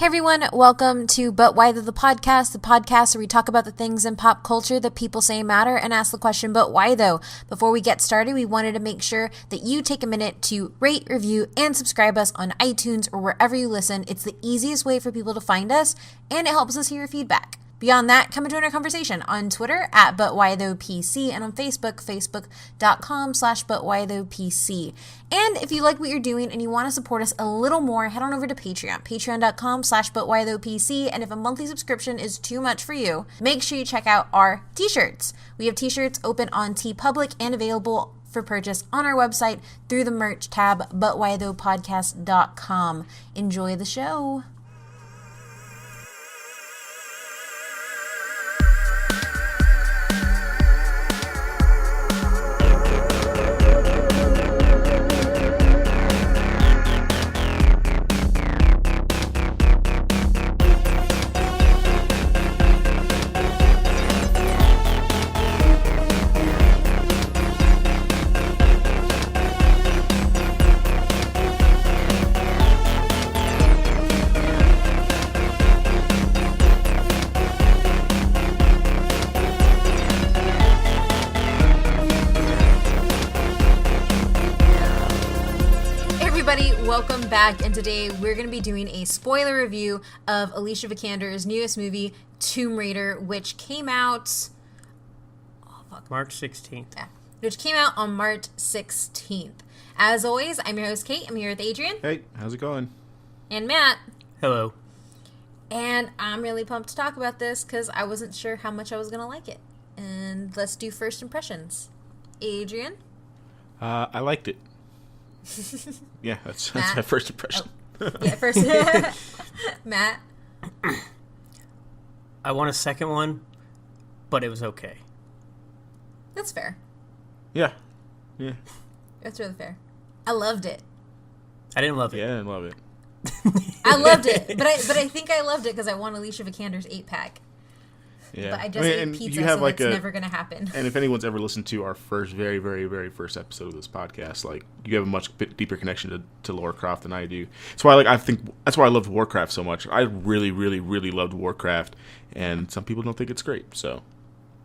Hey everyone, welcome to But Why the podcast where we talk about the things in pop culture that people say matter and ask the question, but why though? Before we get started, we wanted to make sure that you take a minute to rate, review, and subscribe us on iTunes or wherever you listen. It's the easiest way for people to find us, and it helps us hear your feedback. Beyond that, come and join our conversation on Twitter at ButWhyThoughPC and on Facebook, facebook.com/ButWhyThoughPC. And if you like what you're doing and you want to support us a little more, head on over to Patreon, patreon.com/ButWhyThoughPC. And if a monthly subscription is too much for you, make sure you check out our t-shirts. We have t-shirts open on TeePublic and available for purchase on our website through the merch tab, butwhythoughpodcast.com. Enjoy the show. Welcome back, and today we're going to be doing a spoiler review of Alicia Vikander's newest movie, Tomb Raider, which came out... March 16th. Yeah, which came out on March 16th. As always, I'm your host, Kate. I'm here with Adrian. Hey, how's it going? And Matt. Hello. And I'm really pumped to talk about this because I wasn't sure how much I was going to like it. And let's do first impressions. Adrian? I liked it. Yeah, that's my first impression. Oh. Yeah, first. Matt? I want a second one, but it was okay. That's fair. Yeah. That's really fair. I loved it. I didn't love it. Yeah, I didn't love it. I loved it, but I think I loved it because I want Alicia Vikander's 8-pack. Yeah. But I just ate pizza, so that's never going to happen. And if anyone's ever listened to our very, very, very first episode of this podcast, like, you have a much deeper connection to Lara Croft than I do. That's why, I think that's why I loved Warcraft so much. I really, really, really loved Warcraft, and some people don't think it's great, so.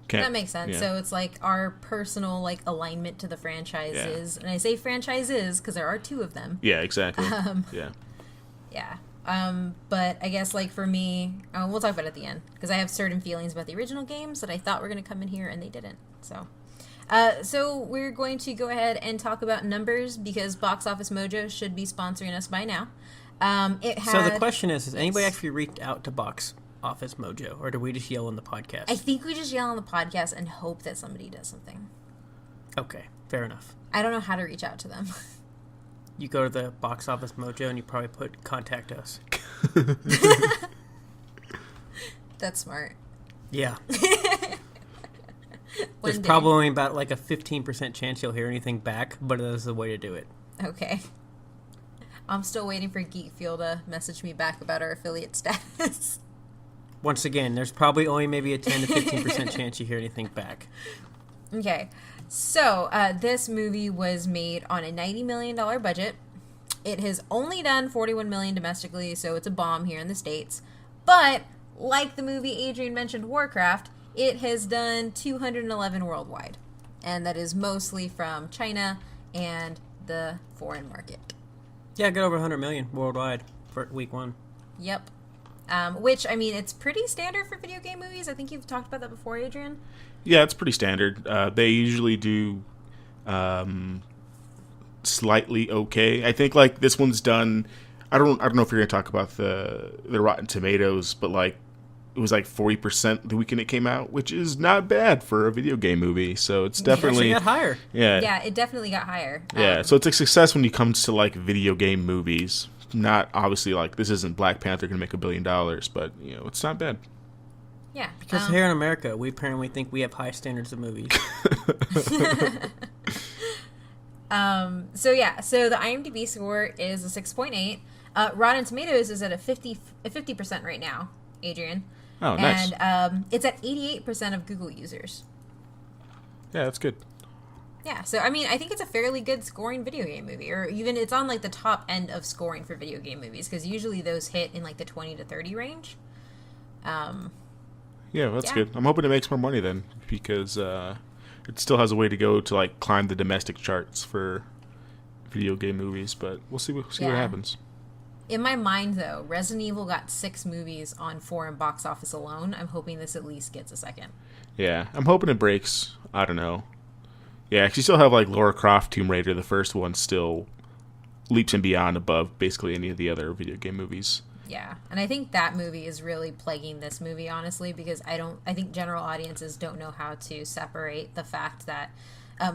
That makes sense. Yeah. So it's like our personal alignment to the franchises, and I say franchises because there are 2 of them. Yeah, exactly. Yeah. But I guess for me, we'll talk about it at the end because I have certain feelings about the original games that I thought were going to come in here and they didn't. So we're going to go ahead and talk about numbers because Box Office Mojo should be sponsoring us by now. So the question is, has anybody actually reached out to Box Office Mojo, or do we just yell on the podcast? I think we just yell on the podcast and hope that somebody does something. Okay, fair enough. I don't know how to reach out to them. You go to the Box Office Mojo and you probably put contact us. That's smart. Yeah. There's probably only about a 15% chance you'll hear anything back, but that is the way to do it. Okay. I'm still waiting for Geekfuel to message me back about our affiliate status. Once again, there's probably only maybe a 10 to 15% chance you hear anything back. Okay. So, this movie was made on a $90 million budget. It has only done $41 million domestically, so it's a bomb here in the States. But, like the movie Adrian mentioned, Warcraft, it has done $211 worldwide. And that is mostly from China and the foreign market. Yeah, get over $100 million worldwide for week 1. Yep. Which, it's pretty standard for video game movies. I think you've talked about that before, Adrian. Yeah, it's pretty standard. They usually do slightly okay. I think this one's done. I don't know if you're gonna talk about the Rotten Tomatoes, but it was 40% the weekend it came out, which is not bad for a video game movie. So it's definitely got higher. Yeah, it definitely got higher. Yeah, so it's a success when it comes to video game movies. Not obviously this isn't Black Panther gonna make $1 billion, but it's not bad. Yeah. Because here in America, we apparently think we have high standards of movies. So the IMDb score is a 6.8. Rotten Tomatoes is at a 50% right now, Adrian. Oh, nice. And it's at 88% of Google users. Yeah, that's good. Yeah, so I mean, I think it's a fairly good scoring video game movie, or even it's on like the top end of scoring for video game movies, because usually those hit in like the 20 to 30 range. Yeah, that's good. I'm hoping it makes more money then, because it still has a way to go to like climb the domestic charts for video game movies, but we'll see what happens. In my mind, though, Resident Evil got 6 movies on foreign box office alone. I'm hoping this at least gets a second. Yeah, I'm hoping it breaks. I don't know. Yeah, because you still have like Lara Croft, Tomb Raider. The first one still leaps and beyond above basically any of the other video game movies. Yeah, and I think that movie is really plaguing this movie, honestly, because I think general audiences don't know how to separate the fact that,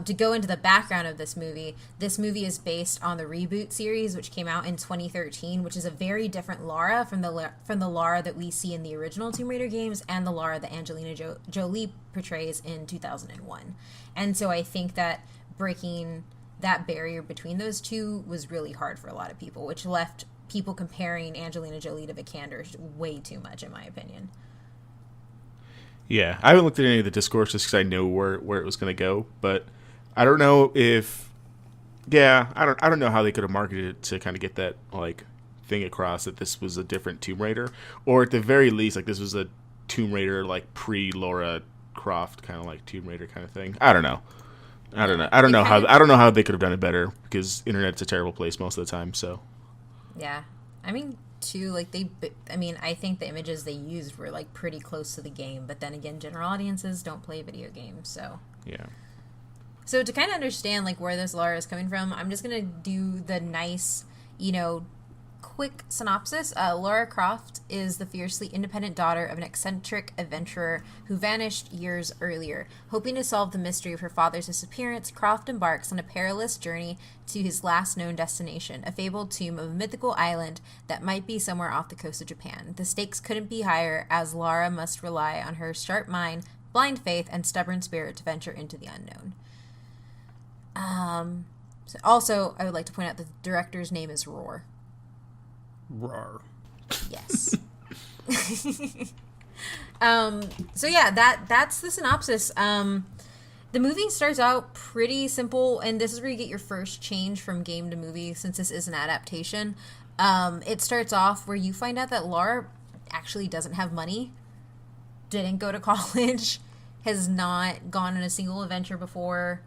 to go into the background of this movie is based on the Reboot series, which came out in 2013, which is a very different Lara from the Lara that we see in the original Tomb Raider games and the Lara that Angelina Jolie portrays in 2001. And so I think that breaking that barrier between those two was really hard for a lot of people, which left people comparing Angelina Jolie to Vikander way too much, in my opinion. Yeah, I haven't looked at any of the discourses because I know where it was going to go, but I don't know if, I don't know how they could have marketed it to kind of get that like thing across that this was a different Tomb Raider, or at the very least, like this was a Tomb Raider like pre-Lara Croft kind of like Tomb Raider kind of thing. I don't know. I don't know how they could have done it better, because internet's a terrible place most of the time. So. Yeah, I mean. Too, like I think the images they used were like pretty close to the game, but then again, general audiences don't play video games, so yeah. So to kind of understand like where this Lara is coming from, I'm just gonna do the nice, quick synopsis. Lara Croft is the fiercely independent daughter of an eccentric adventurer who vanished years earlier. Hoping to solve the mystery of her father's disappearance, Croft embarks on a perilous journey to his last known destination, a fabled tomb of a mythical island that might be somewhere off the coast of Japan. The stakes couldn't be higher, as Lara must rely on her sharp mind, blind faith, and stubborn spirit to venture into the unknown. So also, I would like to point out that the director's name is Roar. Rawr. Yes. So yeah, that's the synopsis. The movie starts out pretty simple, and this is where you get your first change from game to movie, since this is an adaptation. It starts off where you find out that Lara actually doesn't have money, didn't go to college, has not gone on a single adventure before,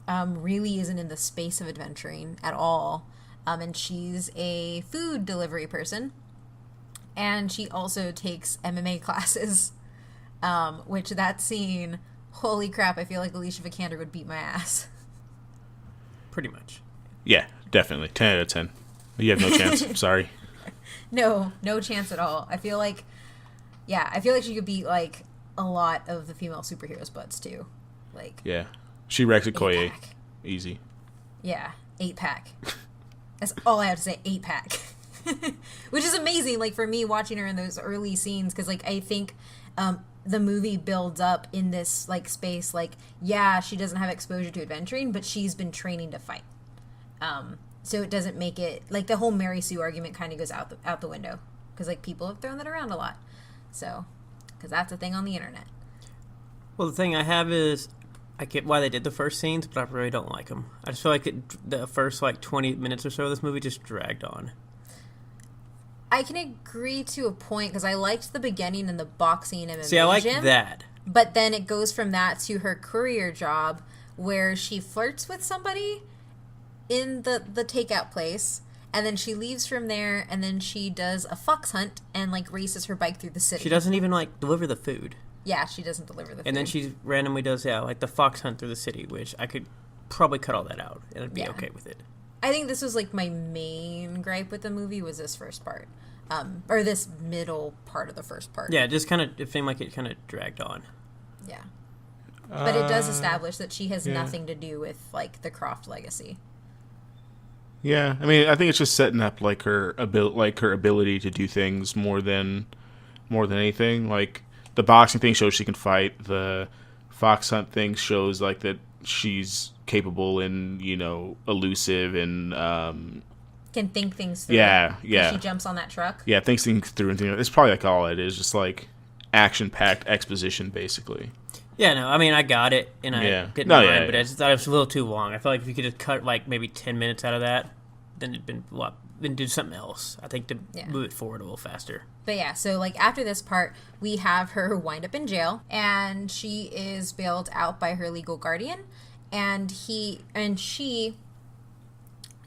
really isn't in the space of adventuring at all. And she's a food delivery person. And she also takes MMA classes, which that scene, holy crap, I feel like Alicia Vikander would beat my ass. Pretty much. Yeah, definitely. 10 out of 10. You have no chance. Sorry. No chance at all. I feel like she could beat, like, a lot of the female superheroes' butts, too. Like, yeah. She wrecks a Koye. Easy. Yeah, 8-pack. That's all I have to say, 8-pack. Which is amazing, like, for me watching her in those early scenes, because, like, I think the movie builds up in this, like, space, like, yeah, she doesn't have exposure to adventuring, but she's been training to fight. So it doesn't make it, like, the whole Mary Sue argument kind of goes out the window, because, like, people have thrown that around a lot. So, because that's a thing on the internet. Well, the thing I have is, I get why they did the first scenes, but I really don't like them. I just feel like the first, like, 20 minutes or so of this movie just dragged on. I can agree to a point, because I liked the beginning and the boxing and See, I like that. But then it goes from that to her courier job, where she flirts with somebody in the takeout place, and then she leaves from there, and then she does a fox hunt and, like, races her bike through the city. She doesn't even, like, deliver the food. Yeah, she doesn't deliver the food. And then she randomly does, like, the fox hunt through the city, which I could probably cut all that out, and I'd be okay with it. I think this was, like, my main gripe with the movie was this first part. Or this middle part of the first part. Yeah, just kind of, it seemed like it kind of dragged on. Yeah. But it does establish that she has nothing to do with, like, the Croft legacy. Yeah, I mean, I think it's just setting up, like, her ability to do things more than anything. Like, the boxing thing shows she can fight. The fox hunt thing shows, like, that she's capable and, elusive and can think things through. Yeah. She jumps on that truck. Yeah, thinks things through and things. It's probably like all it is, just like action-packed exposition, basically. Yeah, no, I mean, I got it, and I didn't mind, but I just thought it was a little too long. I felt like if you could just cut, like, maybe 10 minutes out of that, then it'd been a lot, then do something else, I think, to move it forward a little faster. But yeah, so, like, after this part, we have her wind up in jail, and she is bailed out by her legal guardian, and she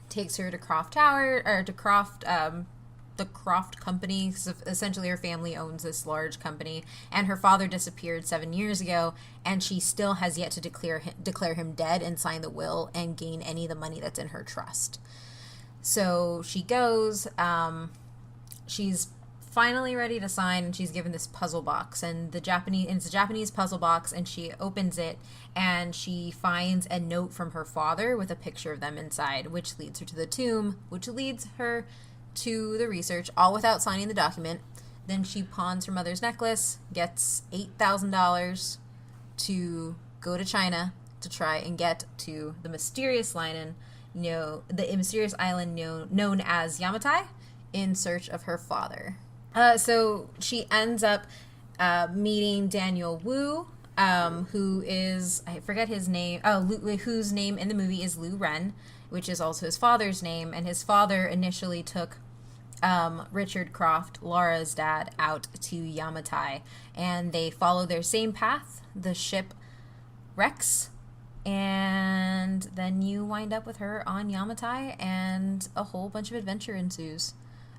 takes her to Croft Tower, or to Croft, the Croft company. So essentially her family owns this large company, and her father disappeared 7 years ago, and she still has yet to declare him dead and sign the will and gain any of the money that's in her trust. So she goes, she's finally ready to sign, and she's given this puzzle box, and it's a Japanese puzzle box, and she opens it, and she finds a note from her father with a picture of them inside, which leads her to the tomb, which leads her to the research, all without signing the document. Then she pawns her mother's necklace, gets $8,000 to go to China to try and get to the mysterious island, known as Yamatai, in search of her father. So she ends up meeting Daniel Wu, who is, I forget his name, whose name in the movie is Lu Ren, which is also his father's name, and his father initially took Richard Croft, Lara's dad, out to Yamatai, and they follow their same path. The ship wrecks, and then you wind up with her on Yamatai, and a whole bunch of adventure ensues.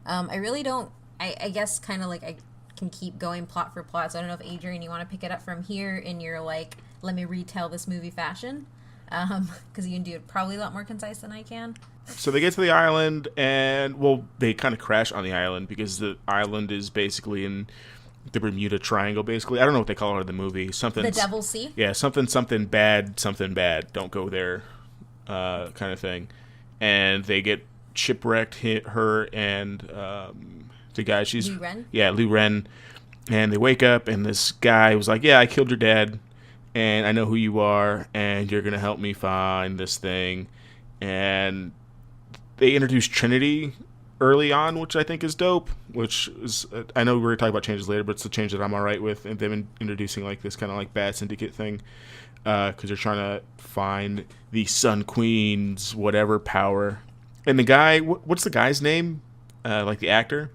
I guess kind of like I can keep going plot for plot, so I don't know if, Adrian, you want to pick it up from here in your, like, let me retell this movie fashion, because you can do it probably a lot more concise than I can. So they get to the island, and, well, they kind of crash on the island, because the island is basically in the Bermuda Triangle, basically. I don't know what they call it in the movie. The Devil's Sea? Yeah, something bad, don't go there, kind of thing. And they get shipwrecked, her and the guy, Lu Ren? Yeah, Lu Ren. And they wake up, and this guy was like, yeah, I killed your dad, and I know who you are, and you're going to help me find this thing. And they introduced Trinity early on, which I think is dope, which is, I know we're going to talk about changes later, but it's the change that I'm all right with, and them introducing, like, this kind of, like, bad syndicate thing, because they're trying to find the Sun Queen's whatever power. And the guy, what's the guy's name? Like, the actor?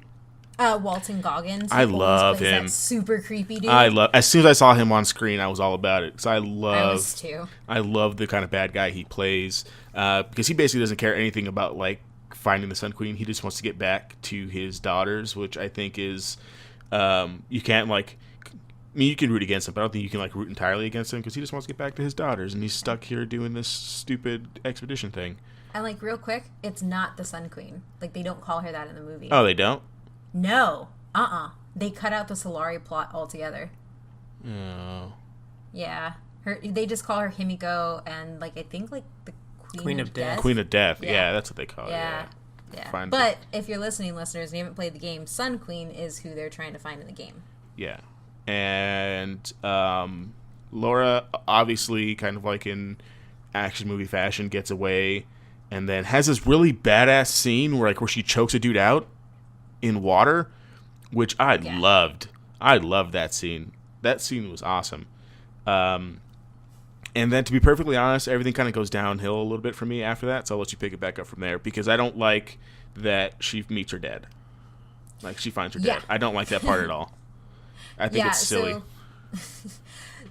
Walton Goggins. I love him. That super creepy dude. As soon as I saw him on screen, I was all about it. So I was too. I love the kind of bad guy he plays, because he basically doesn't care anything about, like, finding the Sun Queen. He just wants to get back to his daughters, which I think is, you can't, like, I mean, you can root against him, but I don't think you can, like, root entirely against him, because he just wants to get back to his daughters, and he's stuck here doing this stupid expedition thing. And, like, real quick, it's not the Sun Queen. Like, they don't call her that in the movie. Oh, they don't? No. They cut out the Solari plot altogether. Oh. Yeah. They just call her Himiko, and, like, I think, like, the Queen of Death. Queen of Death. Yeah, that's what they call her. Yeah. But if you're listening, listeners, and you haven't played the game, Sun Queen is who they're trying to find in the game. Yeah. And Laura, obviously, kind of like in action movie fashion, gets away and then has this really badass scene where she chokes a dude out in water, which I loved. I loved that scene. That scene was awesome. And then, to be perfectly honest, everything kind of goes downhill a little bit for me after that, so I'll let you pick it back up from there, because I don't like that she meets her dad. Like, she finds her dad. I don't like that part at all. I think it's silly.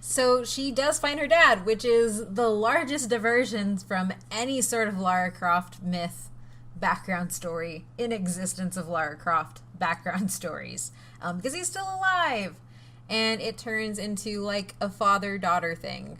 So she does find her dad, which is the largest diversion from any sort of Lara Croft myth background story in existence of Lara Croft background stories, because he's still alive. And it turns into, like, a father-daughter thing.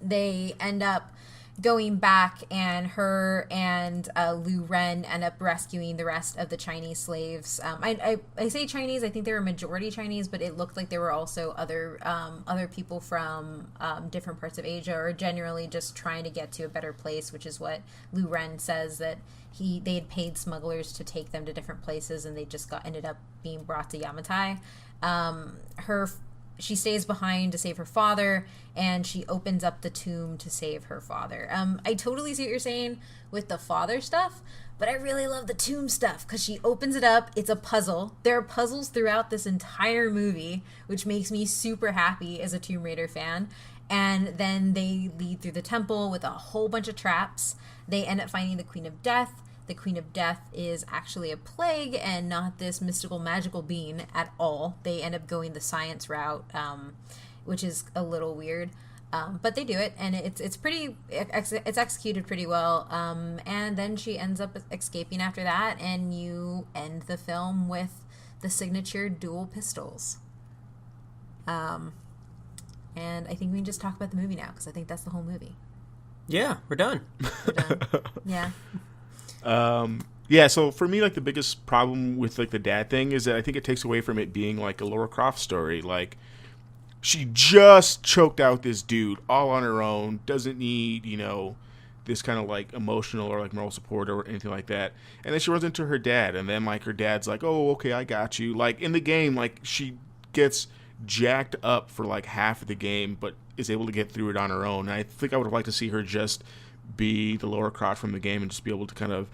They end up going back, and her and Lu Ren end up rescuing the rest of the Chinese slaves. I say Chinese, I think they were majority Chinese, but it looked like there were also other people from different parts of Asia, or generally just trying to get to a better place, which is what Lu Ren says, that they had paid smugglers to take them to different places, and they just ended up being brought to Yamatai. Her she stays behind to save her father, and she opens up the tomb to save her father. I totally see what you're saying with the father stuff, but I really love the tomb stuff because she opens it up. It's a puzzle. There are puzzles throughout this entire movie, which makes me super happy as a Tomb Raider fan. And then they lead through the temple with a whole bunch of traps. They end up finding the Queen of Death. The Queen of Death is actually a plague and not this mystical magical being at all. They end up going the science route, which is a little weird. But they do it, and it's executed pretty well. And then she ends up escaping after that, and you end the film with the signature dual pistols. And I think we can just talk about the movie now, because I think that's the whole movie. Yeah, we're done. Yeah. Yeah, so for me, like, the biggest problem with, like, the dad thing is that I think it takes away from it being, like, a Lara Croft story. Like, she just choked out this dude all on her own, doesn't need, this kind of, like, emotional or, like, moral support or anything like that. And then she runs into her dad, and then, like, her dad's like, oh, okay, I got you. Like, in the game, like, she gets jacked up for, like, half of the game, but is able to get through it on her own. And I think I would have liked to see her just be the Lara Croft from the game and just be able to kind of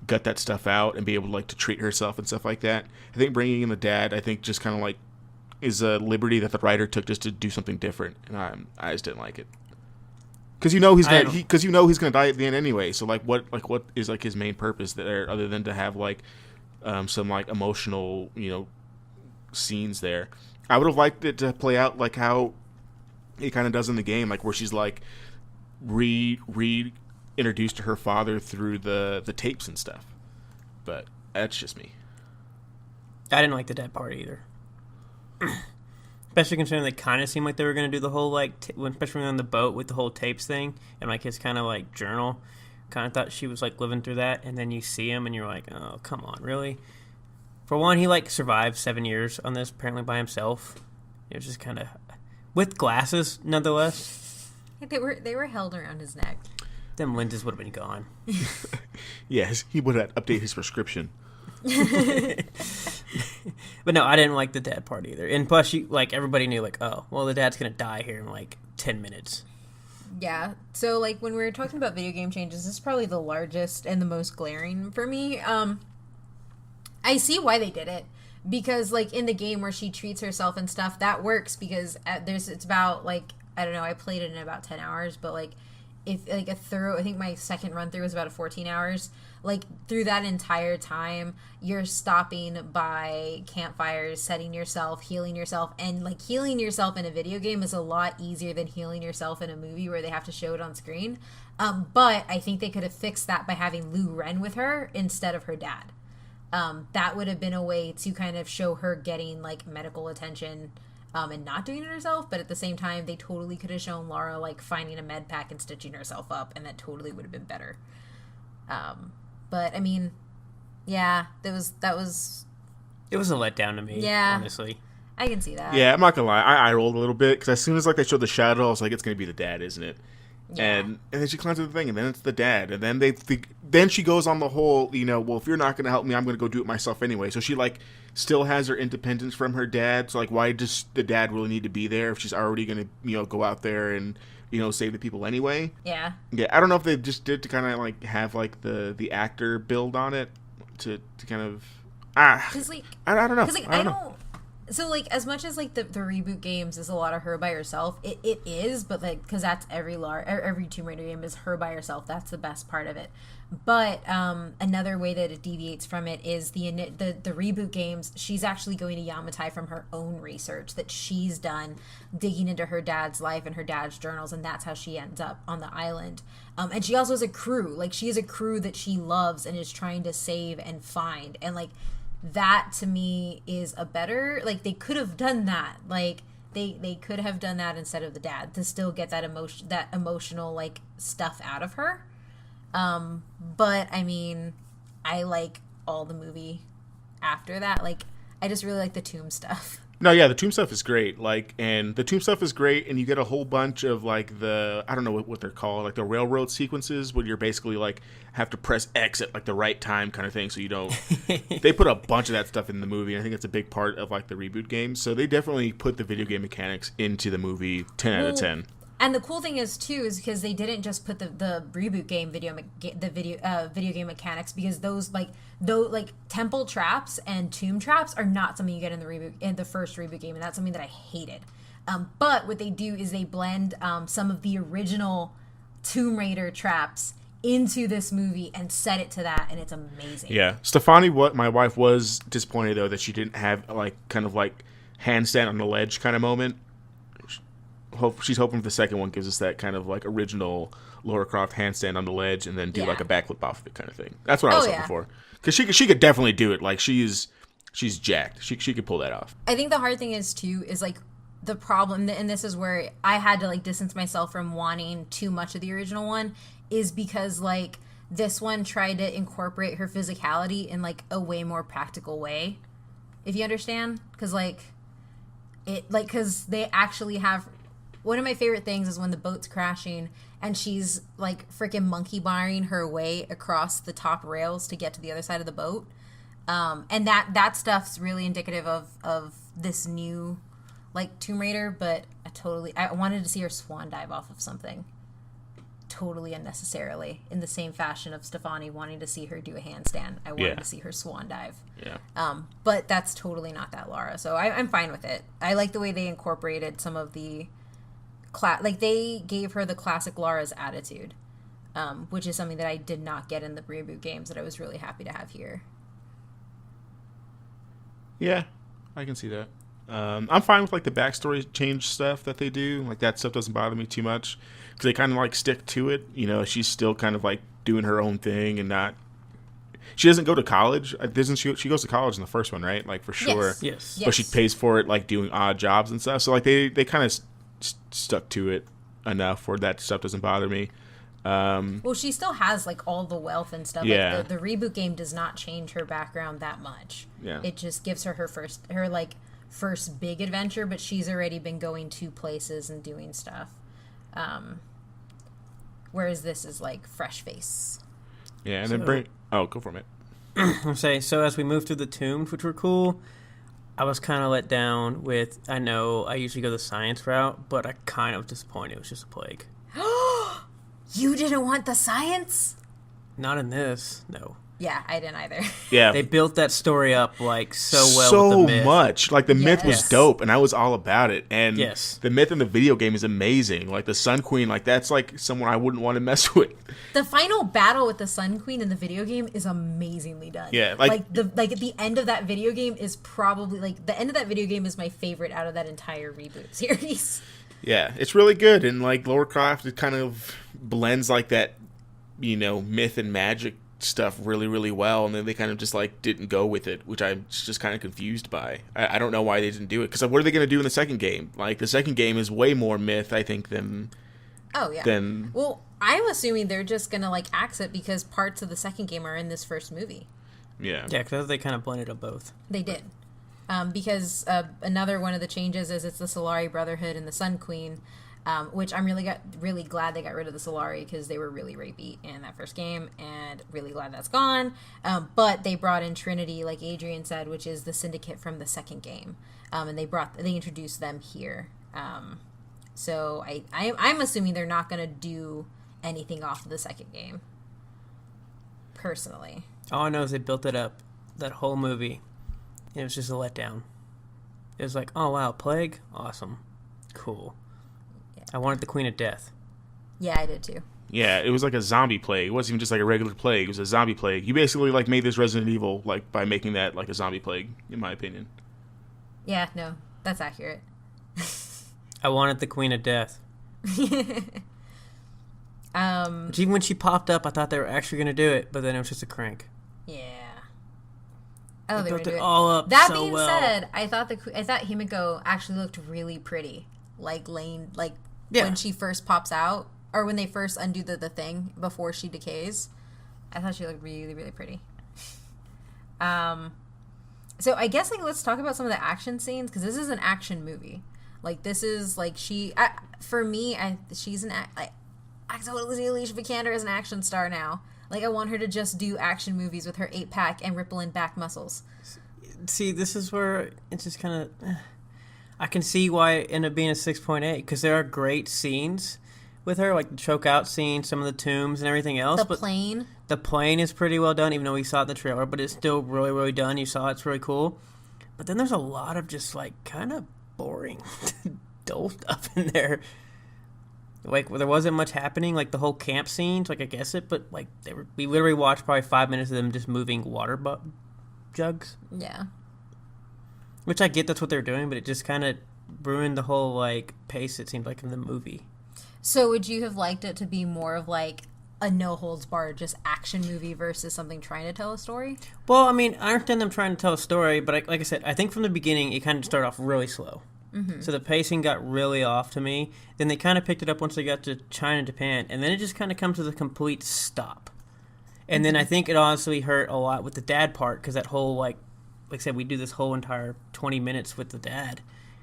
gut that stuff out and be able to, like, to treat herself and stuff like that. I think bringing in the dad, I think, just kind of, like, is a liberty that the writer took just to do something different, and I just didn't like it. Because he's gonna die at the end anyway. So what is, like, his main purpose there other than to have, like, some, like, emotional scenes there. I would have liked it to play out like how it kind of does in the game, like where she's like introduced to her father through the tapes and stuff. But that's just me. I didn't like the dad part either. Especially considering they kind of seemed like they were going to do the whole, like, especially on the boat with the whole tapes thing and, like, his kind of, like, journal. Kind of thought she was, like, living through that, and then you see him and you're like, oh, come on, really? For one, he, like, survived 7 years on this, apparently by himself. It was just kind of with glasses, nonetheless. They were held around his neck. Them lenses would have been gone. Yes, he would have updated his prescription. But no, I didn't like the dad part either. And plus, everybody knew, like, oh, well, the dad's going to die here in, like, 10 minutes. Yeah. So, like, when we were talking about video game changes, this is probably the largest and the most glaring for me. I see why they did it. Because, like, in the game where she treats herself and stuff, that works because it's about, like, I don't know, I played it in about 10 hours, but, like, if, like, I think my second run through was about 14 hours. Like, through that entire time, you're stopping by campfires, setting yourself, healing yourself, and, like, healing yourself in a video game is a lot easier than healing yourself in a movie where they have to show it on screen. But I think they could have fixed that by having Lou Ren with her instead of her dad. That would have been a way to kind of show her getting, like, medical attention and not doing it herself, but at the same time, they totally could have shown Lara, like, finding a med pack and stitching herself up, and that totally would have been better. But, I mean, yeah, that was... It was a letdown to me, honestly. I can see that. Yeah, I'm not gonna lie, I rolled a little bit, because as soon as, like, they showed the shadow, I was like, it's gonna be the dad, isn't it? Yeah. And then she climbs to the thing, and then it's the dad, and then then she goes on the whole, well, if you're not gonna help me, I'm gonna go do it myself anyway. So she, like, still has her independence from her dad. So, like, why does the dad really need to be there if she's already gonna, go out there and, save the people anyway? Yeah. Yeah, I don't know if they just did to kind of, like, have, like, the actor build on it to kind of Because, like, I don't know. Because, like, I don't. So, like, as much as, like, the reboot games is a lot of her by herself, it is, but, like, because that's every Tomb Raider game is her by herself. That's the best part of it. But another way that it deviates from it is the reboot games. She's actually going to Yamatai from her own research that she's done, digging into her dad's life and her dad's journals, and that's how she ends up on the island. And she also has a crew. Like, she has a crew that she loves and is trying to save and find. And, like, that to me is a better, like, they could have done that, like they could have done that instead of the dad to still get that emotional, like, stuff out of her. But I mean, I like all the movie after that. Like, I just really like the tomb stuff. No, yeah, the tomb stuff is great. And the tomb stuff is great, and you get a whole bunch of like I don't know what they're called, like the railroad sequences, where you're basically like have to press X at like the right time kind of thing, so you don't. They put a bunch of that stuff in the movie, and I think it's a big part of like the reboot game. So they definitely put the video game mechanics into the movie 10 out of 10. And the cool thing is too is because they didn't just put the reboot game video game mechanics, because those temple traps and tomb traps are not something you get in the first reboot game, and that's something that I hated. But what they do is they blend some of the original Tomb Raider traps into this movie and set it to that, and it's amazing. Yeah, Stefani, my wife was disappointed though that she didn't have like kind of like handstand on the ledge kind of moment. She's hoping the second one gives us that kind of like original Lara Croft handstand on the ledge and then do like a backflip off of it kind of thing. That's what I was hoping for, because she could definitely do it. Like she's jacked. She could pull that off. I think the hard thing is like the problem, and this is where I had to like distance myself from wanting too much of the original one, is because like this one tried to incorporate her physicality in like a way more practical way, if you understand, because they actually have. One of my favorite things is when the boat's crashing and she's like freaking monkey barring her way across the top rails to get to the other side of the boat. And that stuff's really indicative of this new like Tomb Raider, but I wanted to see her swan dive off of something totally unnecessarily, in the same fashion of Stefani wanting to see her do a handstand. I wanted to see her swan dive. Yeah. But that's totally not that Lara. So I'm fine with it. I like the way they incorporated some of the they gave her the classic Lara's attitude, which is something that I did not get in the reboot games that I was really happy to have here. Yeah, I can see that. I'm fine with like the backstory change stuff that they do. Like that stuff doesn't bother me too much, because they kind of like stick to it. You know, she's still kind of like doing her own thing and not. She doesn't go to college. Doesn't she? She goes to college in the first one, right? Like for sure. Yes. But she pays for it, like doing odd jobs and stuff. So like they kind of stuck to it enough where that stuff doesn't bother me. Well, she still has like all the wealth and stuff. Yeah. Like, the reboot game does not change her background that much. Yeah. It just gives her first big adventure, but she's already been going to places and doing stuff. Whereas this is like fresh face. Yeah, and then go for it. So as we moved through the tombs, which were cool, I was kind of let down with, I know I usually go the science route, but I kind of disappointed. It was just a plague. You didn't want the science? Not in this, no. Yeah, I didn't either. Yeah. They built that story up like so well with the myth. So much. Like the myth was dope, and I was all about it. And the myth in the video game is amazing. Like the Sun Queen, like that's like someone I wouldn't want to mess with. The final battle with the Sun Queen in the video game is amazingly done. Yeah, at the end of that video game is probably the end of that video game is my favorite out of that entire reboot series. Yeah, it's really good, and like Lara Croft, it kind of blends like that, you know, myth and magic stuff really, really well, and then they kind of just like didn't go with it, which I'm just kind of confused by. I don't know why they didn't do it, because what are they going to do in the second game? Like the second game is way more myth, I think, than. Oh yeah. Well, I'm assuming they're just gonna like axe it because parts of the second game are in this first movie. Yeah. Yeah, because they kind of blended up both. They did. Because another one of the changes is it's the Solari Brotherhood and the Sun Queen, which I'm really glad they got rid of the Solari, because they were really rapey in that first game, and really glad that's gone. But they brought in Trinity, like Adrian said, which is the syndicate from the second game, and they introduced them here. So I'm assuming they're not going to do anything off of the second game, personally. All I know is they built it up, that whole movie. It was just a letdown. It was like, oh wow, plague? Awesome. Cool. Yeah. I wanted the Queen of Death. Yeah, I did too. Yeah, it was like a zombie plague. It wasn't even just like a regular plague. It was a zombie plague. You basically like made this Resident Evil like by making that like a zombie plague, in my opinion. Yeah, no, that's accurate. I wanted the Queen of Death. Which even when she popped up, I thought they were actually going to do it, but then it was just a crank. Yeah. Oh, they built were it all up that so being well. said, I thought Himiko actually looked really pretty, when she first pops out, or when they first undo the thing before she decays. I thought she looked really, really pretty. So I guess, like, let's talk about some of the action scenes, because this is an action movie. Like, this is, like, for me, she's I totally see Alicia Vikander as an action star now. Like, I want her to just do action movies with her 8-pack and rippling back muscles. See, this is where it's just kind of... I can see why it ended up being a 6.8, because there are great scenes with her, like the choke out scene, some of the tombs and everything else. The plane. The plane is pretty well done, even though we saw it in the trailer, but it's still really, really done. You saw it's really cool. But then there's a lot of just, like, kind of boring, dull stuff in there. Like, there wasn't much happening, like the whole camp scenes, like, I guess it, but, like, we literally watched probably 5 minutes of them just moving water jugs. Yeah. Which I get that's what they're doing, but it just kind of ruined the whole, like, pace, it seemed like, in the movie. So would you have liked it to be more of, like, a no-holds-barred, just action movie versus something trying to tell a story? Well, I mean, I understand them trying to tell a story, but like I said, I think from the beginning it kind of started off really slow. Mm-hmm. So the pacing got really off to me. Then they kind of picked it up once they got to China and Japan, and then it just kind of comes to the complete stop. And then I think it honestly hurt a lot with the dad part, because that whole, like I said, we do this whole entire 20 minutes with the dad,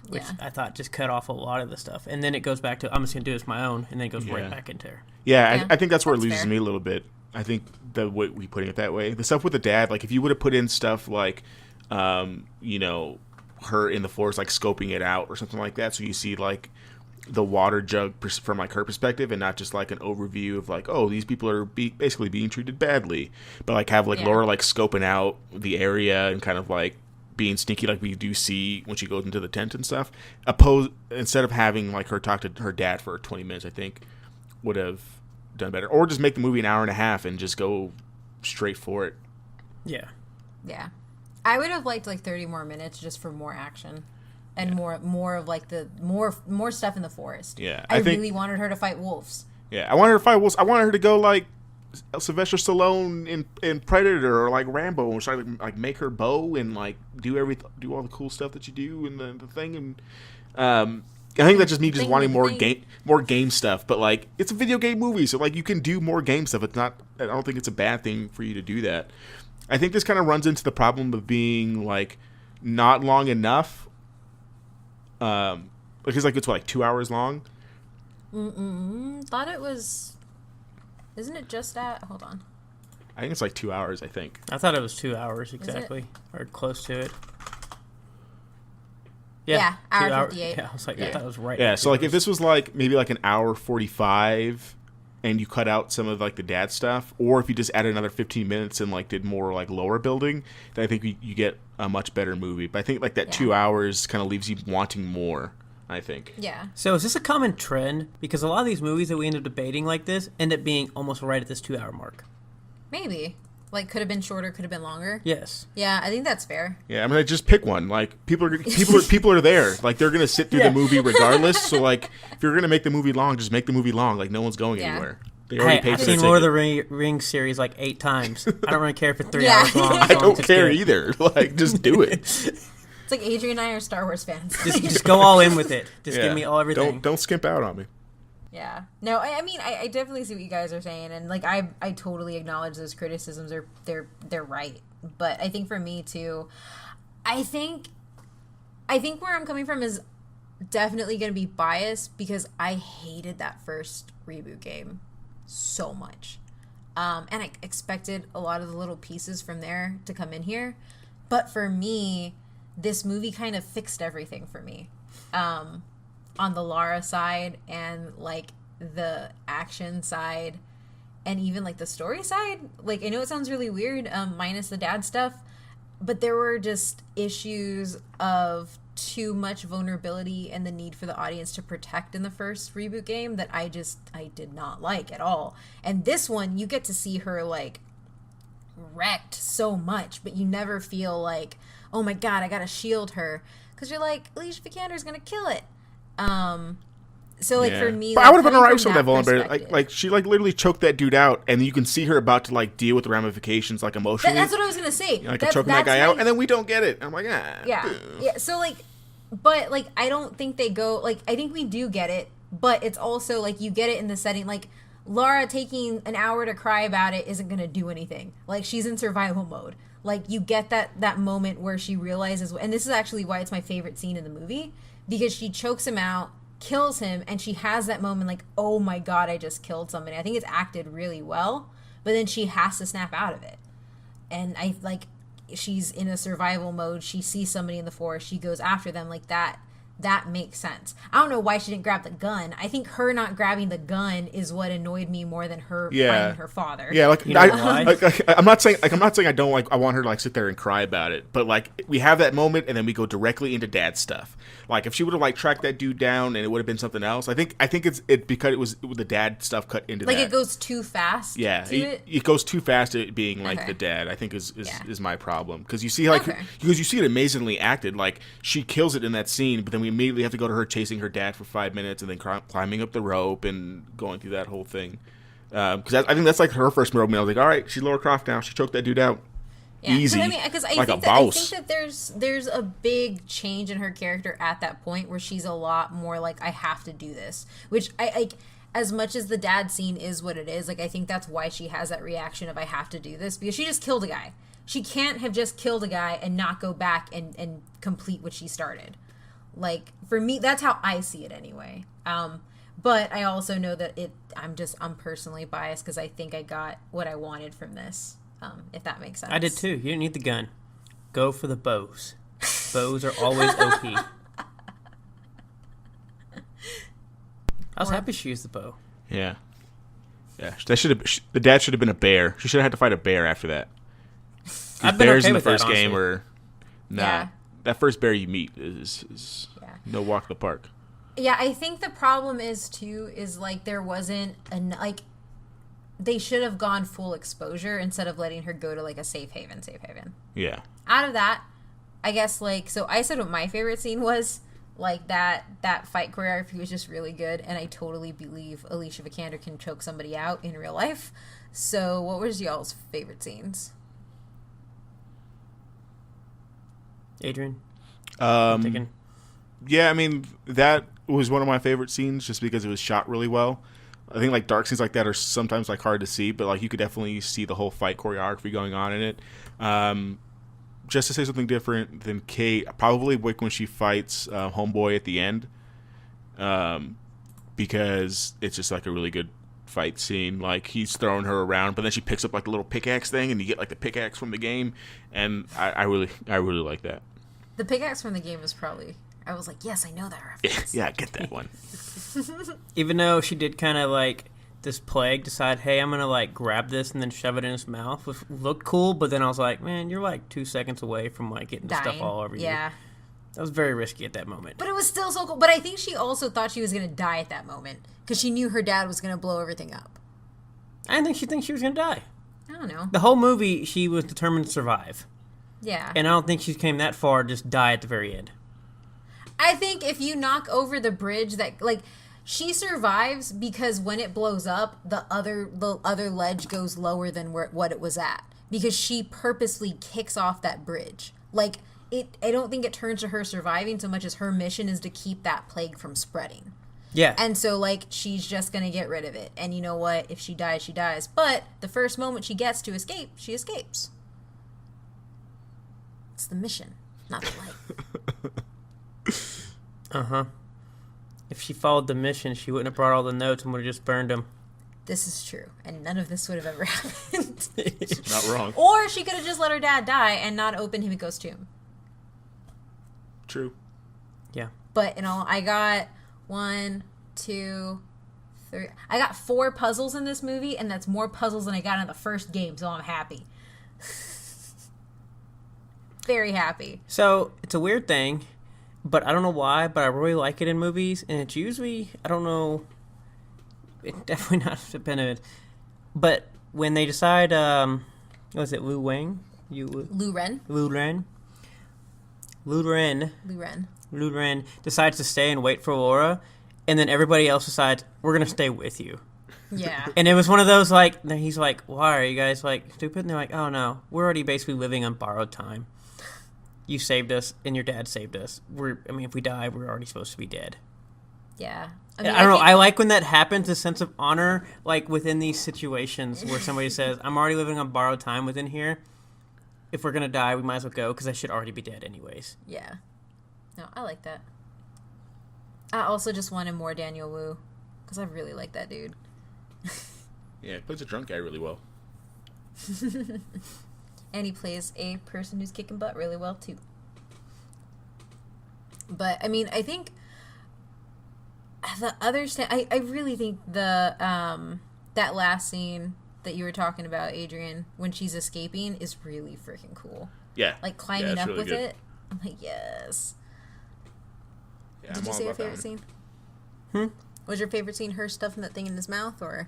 which I thought just cut off a lot of the stuff. And then it goes back to, I'm just going to do this my own, and then it goes right back into her. Yeah, I think that's where it loses me a little bit. I think the way we putting it that way. The stuff with the dad, like, if you would have put in stuff like, you know, her in the forest, like, scoping it out or something like that, so you see, like, the water jug from, like, her perspective, and not just, like, an overview of, like, oh, these people are basically being treated badly. But, like, have, like, Laura, like, scoping out the area and kind of, like, being sneaky, like we do see when she goes into the tent and stuff. Instead of having, like, her talk to her dad for 20 minutes, I think would have done better. Or just make the movie an hour and a half and just go straight for it. Yeah. Yeah. I would have liked, like, 30 more minutes just for more action. And more of, like, the more stuff in the forest. Yeah. I really wanted her to fight wolves. Yeah, I wanted her to fight wolves. I wanted her to go, like, Sylvester Stallone in Predator, or like Rambo, and try to, like, make her bow and, like, do all the cool stuff that you do in the thing. And I think that's just me just wanting more game stuff. But, like, it's a video game movie, so, like, you can do more game stuff. It's not. I don't think it's a bad thing for you to do that. I think this kind of runs into the problem of being, like, not long enough. Because, like, it's like 2 hours long. Thought it was. Isn't it just at? Hold on. I think it's like 2 hours. I think. I thought it was 2 hours exactly, or close to it. Yeah, hour 58. Yeah, I was like, I thought it was right. Yeah, so, like, if this was, like, maybe like an hour 45, and you cut out some of, like, the dad stuff, or if you just added another 15 minutes and, like, did more, like, lower building, then I think you get a much better movie. But I think, like, that 2 hours kind of leaves you wanting more, I think. Yeah. So is this a common trend? Because a lot of these movies that we end up debating like this end up being almost right at this 2 hour mark. Maybe. Like, could have been shorter, could have been longer. Yes. Yeah, I think that's fair. Yeah, I mean, just pick one. Like, people are there. Like, they're gonna sit through the movie regardless. So, like, if you're gonna make the movie long, just make the movie long. Like, no one's going anywhere. They already paid I've for seen the Lord of ticket. the Rings series like 8 times. I don't really care if it's 3 hours long. I don't care either. Like, just do it. It's like Adrian and I are Star Wars fans. Just go all in with it. Just give me everything. Don't skimp out on me. Yeah. No, I mean, I definitely see what you guys are saying, and, like, I totally acknowledge those criticisms. They're right. But I think for me too, I think where I'm coming from is definitely going to be biased, because I hated that first reboot game so much. And I expected a lot of the little pieces from there to come in here. But for me, this movie kind of fixed everything for me. On the Lara side, and, like, the action side, and even, like, the story side. Like, I know it sounds really weird, minus the dad stuff, but there were just issues of too much vulnerability and the need for the audience to protect in the first reboot game that I did not like at all. And this one, you get to see her, like, wrecked so much, but you never feel like, oh my god, I gotta shield her, because you're like, Alicia Vikander's gonna kill it. So, like, for me, but like, I would have been alright with some of that vulnerability. perspective. Like, she, like, literally choked that dude out, and you can see her about to, like, deal with the ramifications, like, emotionally. That's what I was gonna say. Like, choking that guy out, and then we don't get it. I'm like, yeah. So, like, but, like, I don't think they go, like, I think we do get it, but it's also, like, you get it in the setting, like, Lara taking an hour to cry about it isn't gonna do anything. Like, she's in survival mode. Like, you get that moment where she realizes, and this is actually why it's my favorite scene in the movie, because she chokes him out, kills him, and she has that moment like, oh my god, I just killed somebody. I think it's acted really well, but then she has to snap out of it. And I, like, she's in a survival mode, she sees somebody in the forest, she goes after them, like, that makes sense. I don't know why she didn't grab the gun. I think her not grabbing the gun is what annoyed me more than her finding her father. Yeah, like, you know I'm not saying I don't like. I want her to like sit there and cry about it, but like we have that moment and then we go directly into Dad's stuff. Like if she would have like tracked that dude down and it would have been something else. I think it's because it was the dad stuff cut into like that. it goes too fast. Yeah, it goes too fast at being like the dad. I think is my problem because you see because you see it amazingly acted. Like she kills it in that scene, but then we immediately have to go to her chasing her dad for 5 minutes and then climbing up the rope and going through that whole thing. Because I think that's like her first moment. I was like, all right, she's Lara Croft now. She choked that dude out. Yeah. Easy. I mean, because I think that there's a big change in her character at that point where she's a lot more like, I have to do this. Which I like, as much as the dad scene is what it is, like I think that's why she has that reaction of I have to do this, because she just killed a guy. She can't have just killed a guy and not go back and complete what she started. Like, for me, that's how I see it anyway. But I also know that I'm personally biased because I think I got what I wanted from this, if that makes sense. I did too. You didn't need the gun. Go for the bows. Bows are always OP. I was happy she used the bow. Yeah. Yeah. The dad should have been a bear. She should have had to fight a bear after that. I've been bears okay in the with first that, game honestly. were that first bear you meet is no walk in the park. Yeah, I think the problem is like there wasn't they should have gone full exposure instead of letting her go to like a safe haven. Yeah. Out of that, I guess so I said what my favorite scene was. Like that fight choreography was just really good, and I totally believe Alicia Vikander can choke somebody out in real life. So what was y'all's favorite scenes? Adrian? Yeah, I mean, that was one of my favorite scenes just because it was shot really well. I think like dark scenes like that are sometimes like hard to see, but like you could definitely see the whole fight choreography going on in it. Just to say something different than Kate, probably when she fights Homeboy at the end, because it's just like a really good fight scene. Like he's throwing her around, but then she picks up like the little pickaxe thing, and you get like the pickaxe from the game, and I really like that. The pickaxe from the game was probably. I was like, yes, I know that reference. Yeah, get that one. Even though she did kind of like this plague decide, hey, I'm gonna like grab this and then shove it in his mouth, which looked cool, but then I was like, man, you're like 2 seconds away from like getting the stuff all over you. Yeah. That was very risky at that moment. But it was still so cool. But I think she also thought she was gonna die at that moment because she knew her dad was gonna blow everything up. I didn't think she was gonna die. I don't know. The whole movie, she was determined to survive. Yeah. And I don't think she came that far to just die at the very end. I think if you knock over the bridge that, like, she survives because when it blows up, the other ledge goes lower than what it was at. Because she purposely kicks off that bridge. Like, I don't think it turns to her surviving so much as her mission is to keep that plague from spreading. Yeah. And so, like, she's just going to get rid of it. And you know what? If she dies, she dies. But the first moment she gets to escape, she escapes. It's the mission, not the light. Uh-huh. If she followed the mission, she wouldn't have brought all the notes and would have just burned them. This is true. And none of this would have ever happened. Not wrong. Or she could have just let her dad die and not opened Himiko's tomb. True. Yeah. But, I got 1, 2, 3. I got 4 puzzles in this movie, and that's more puzzles than I got in the first game, so I'm happy. Very happy. So, it's a weird thing, but I don't know why, but I really like it in movies, and it's usually, I don't know, it's definitely not dependent, but when they decide, what was it, Lu Ren? Lu Ren decides to stay and wait for Laura, and then everybody else decides, we're going to stay with you. Yeah. And it was one of those, like, he's like, why are you guys, like, stupid? And they're like, oh, no, we're already basically living on borrowed time. You saved us, and your dad saved us. If we die, we're already supposed to be dead. Yeah. I don't know. I like when that happens, a sense of honor, like, within these situations where somebody says, I'm already living on borrowed time within here. if we're gonna die, we might as well go because I should already be dead anyways. Yeah. No, I like that. I also just wanted more Daniel Wu because I really like that dude. Yeah, he plays a drunk guy really well. And he plays a person who's kicking butt really well too. But I mean, I think the other I really think the that last scene that you were talking about, Adrian, when she's escaping is really freaking cool. Yeah. Like climbing up really with good. it. I'm like, yes. Yeah, Did you say your favorite scene? Hmm? Was your favorite scene her stuffing that thing in his mouth, or?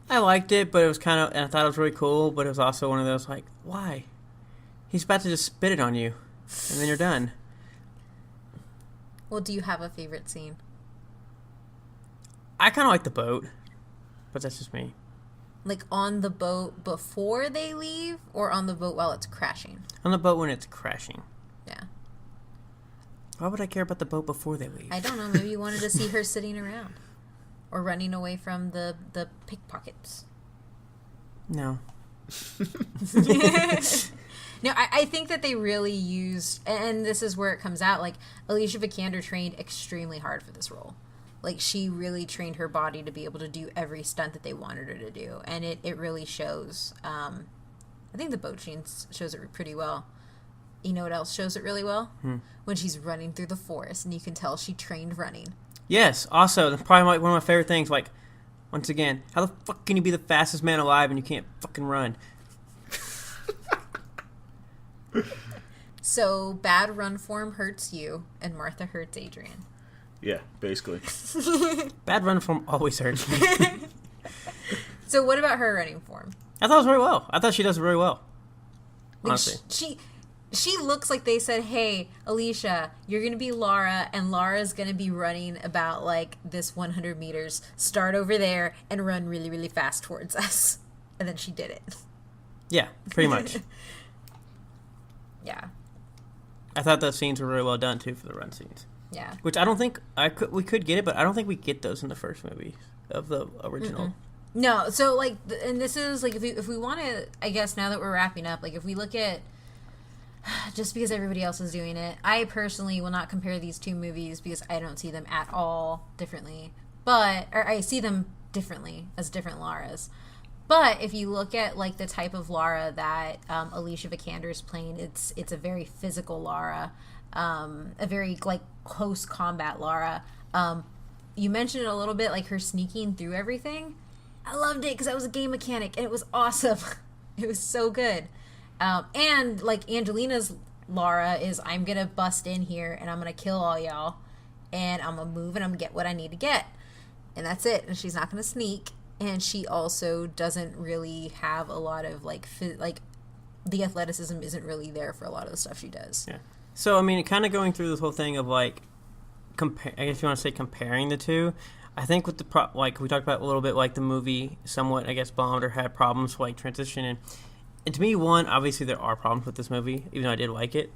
I liked it, but it was kind of, and I thought it was really cool, but it was also one of those, like, why? He's about to just spit it on you, and then you're done. Well, do you have a favorite scene? I kind of like the boat, but that's just me. Like on the boat before they leave, or on the boat while it's crashing? On the boat when it's crashing. Yeah. Why would I care about the boat before they leave? I don't know. Maybe you wanted to see her sitting around. Or running away from the pickpockets. No. No, I think that they really used, and this is where it comes out, like, Alicia Vikander trained extremely hard for this role. Like, she really trained her body to be able to do every stunt that they wanted her to do. And it really shows. I think the boat scene shows it pretty well. You know what else shows it really well? When she's running through the forest, and you can tell she trained running. Yes, also, that's probably one of my favorite things, like, once again, how the fuck can you be the fastest man alive and you can't fucking run? So, bad run form hurts you, and Martha hurts Adrian. Yeah, basically. Bad run form always hurts me. So, what about her running form? I thought it was very well. I thought she does it very well. Like, Honestly. She looks like they said, hey, Alicia, you're going to be Lara, and Lara's going to be running about, like, this 100 meters. Start over there and run really, really fast towards us. And then she did it. Yeah, pretty much. Yeah. I thought those scenes were really well done, too, for the run scenes. Yeah. Which I don't think we could get it, but I don't think we get those in the first movie of the original. No, so, like, and this is, like, if we want to, I guess, now that we're wrapping up, like, if we look at, just because everybody else is doing it, I personally will not compare these two movies because I don't see them at all differently. Or I see them differently as different Laras. But if you look at, like, the type of Lara that Alicia Vikander is playing, it's a very physical Lara, a very, like, close combat Lara. You mentioned it a little bit, like, her sneaking through everything. I loved it because I was a game mechanic, and it was awesome. It was so good. And, like, Angelina's Lara is, I'm going to bust in here, and I'm going to kill all y'all, and I'm going to move, and I'm going to get what I need to get. And that's it. And she's not going to sneak. And she also doesn't really have a lot of, like, the athleticism isn't really there for a lot of the stuff she does. Yeah. So, I mean, kind of going through this whole thing of, like, I guess you want to say comparing the two, I think with the, like, we talked about a little bit, like, the movie somewhat, I guess, bombed or had problems, like, transitioning. And to me, one, obviously there are problems with this movie, even though I did like it.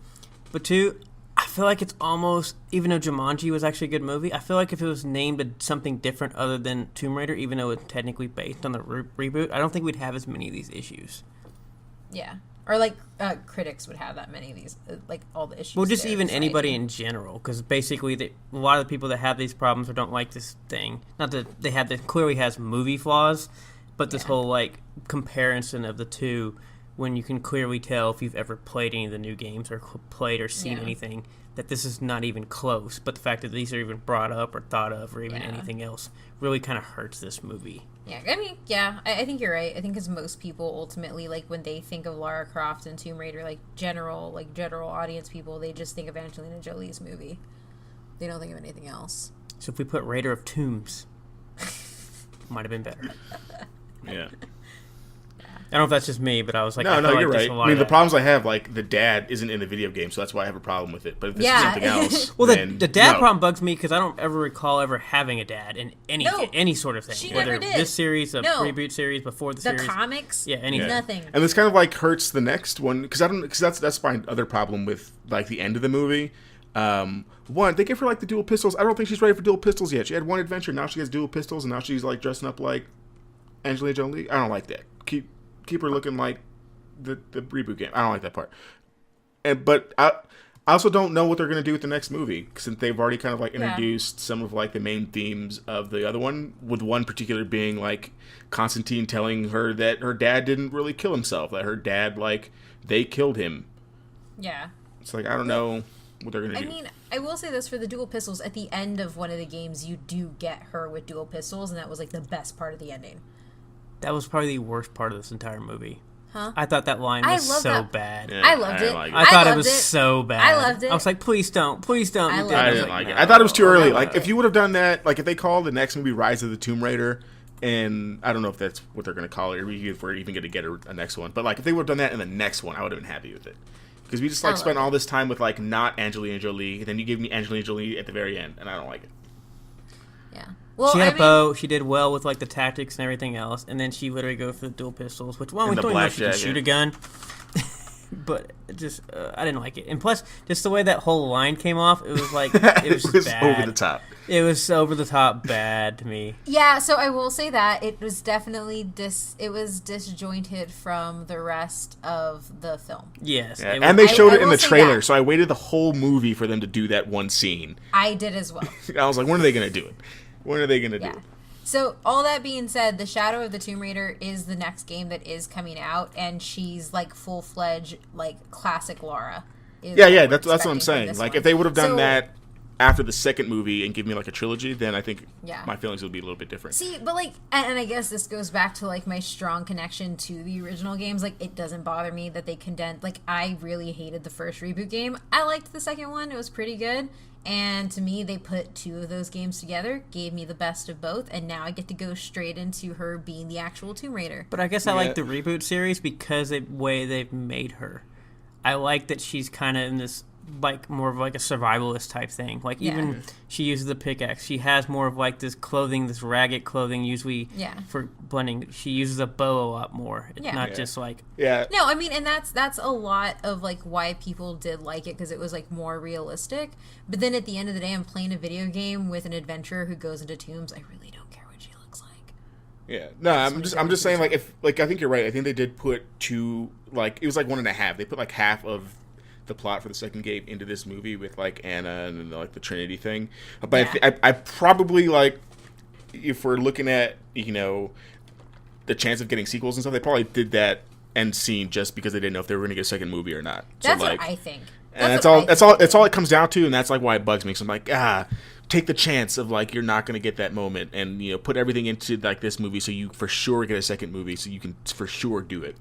But two, I feel like it's almost, even though Jumanji was actually a good movie, I feel like if it was named something different other than Tomb Raider, even though it's technically based on the reboot, I don't think we'd have as many of these issues. Yeah. Or, like, critics would have that many of these, like, all the issues. Well, just even anybody in general, because basically a lot of the people that have these problems or don't like this thing, not that they have, that clearly has movie flaws, but this whole, like, comparison of the two, when you can clearly tell if you've ever played any of the new games or played or seen anything, that this is not even close. But the fact that these are even brought up or thought of or even anything else really kind of hurts this movie. Yeah, I mean, I think you're right. I think because most people ultimately, like, when they think of Lara Croft and Tomb Raider, like, general audience people, they just think of Angelina Jolie's movie. They don't think of anything else. So if we put Raider of Tombs, might have been better. Yeah. I don't know if that's just me, but I was like, no, you're right. I mean, the problems I have, like, the dad isn't in the video game, so that's why I have a problem with it. But if this is something else, well, then, the dad problem bugs me because I don't ever recall ever having a dad in any sort of thing. She Whether never did. This series, a reboot series, before the series. The comics? Yeah, anything. Nothing. And this kind of, like, hurts the next one, because that's my other problem with, like, the end of the movie. One, they give her, like, the dual pistols. I don't think she's ready for dual pistols yet. She had one adventure, now she has dual pistols, and now she's, like, dressing up like Angelina Jolie. I don't like that. Keep her looking like the reboot game. I don't like that part. But I also don't know what they're going to do with the next movie, since they've already kind of like introduced some of like the main themes of the other one, with one particular being like Constantine telling her that her dad didn't really kill himself, that her dad, like, they killed him. Yeah. It's like, I don't know what they're going to do. I mean, I will say this for the dual pistols. At the end of one of the games, you do get her with dual pistols, and that was like the best part of the ending. That was probably the worst part of this entire movie. Huh? I thought that line was so bad. Yeah, I loved it. like I thought it was so bad. I loved it. I was like, please don't. I didn't like it. I thought it was too early. Like, if you would have done that, like, if they called the next movie Rise of the Tomb Raider, and I don't know if that's what they're going to call it, or if we're even going to get a next one, but like, if they would have done that in the next one, I would have been happy with it. Because we just like spent all this time with like not Angelina Jolie, and then you gave me Angelina Jolie at the very end, and I don't like it. Yeah. Well, she had a bow. She did well with like the tactics and everything else, and then she literally go for the dual pistols, which we don't know if she can shoot a gun. But just I didn't like it, and plus just the way that whole line came off, it was like it was bad. Over the top. It was over the top bad to me. Yeah, so I will say that it was definitely disjointed from the rest of the film. Yes, yeah. And they showed it in the trailer, so I waited the whole movie for them to do that one scene. I did as well. I was like, when are they going to do it? When are they going to do it? So, all that being said, The Shadow of the Tomb Raider is the next game that is coming out, and she's, like, full-fledged, like, classic Lara. Yeah, that's what I'm saying. Like, if they would have done that after the second movie and give me, like, a trilogy, then I think my feelings would be a little bit different. See, but, like, and I guess this goes back to, like, my strong connection to the original games. Like, it doesn't bother me that they condensed. Like, I really hated the first reboot game. I liked the second one. It was pretty good. And to me, they put two of those games together, gave me the best of both, and now I get to go straight into her being the actual Tomb Raider. But I guess I like the reboot series because the way they've made her. I like that she's kind of in this, like, more of like a survivalist type thing. Like, even she uses the pickaxe. She has more of like this clothing, this ragged clothing, usually for blending. She uses a bow a lot more. It's not just like... No, I mean, and that's a lot of like why people did like it, because it was like more realistic. But then at the end of the day, I'm playing a video game with an adventurer who goes into tombs. I really don't care what she looks like. Yeah, no, I'm just saying, like, if, like, I think you're right. I think they did put two, like, it was like 1.5. They put like half of the plot for the second game into this movie with like Anna and like the Trinity thing. But I probably, like, if we're looking at, you know, the chance of getting sequels and stuff, they probably did that end scene just because they didn't know if they were going to get a second movie or not. That's so, like, what I think. And that's all it comes down to, and that's like why it bugs me. So I'm like, take the chance of, like, you're not going to get that moment, and, you know, put everything into like this movie so you for sure get a second movie, so you can for sure do it.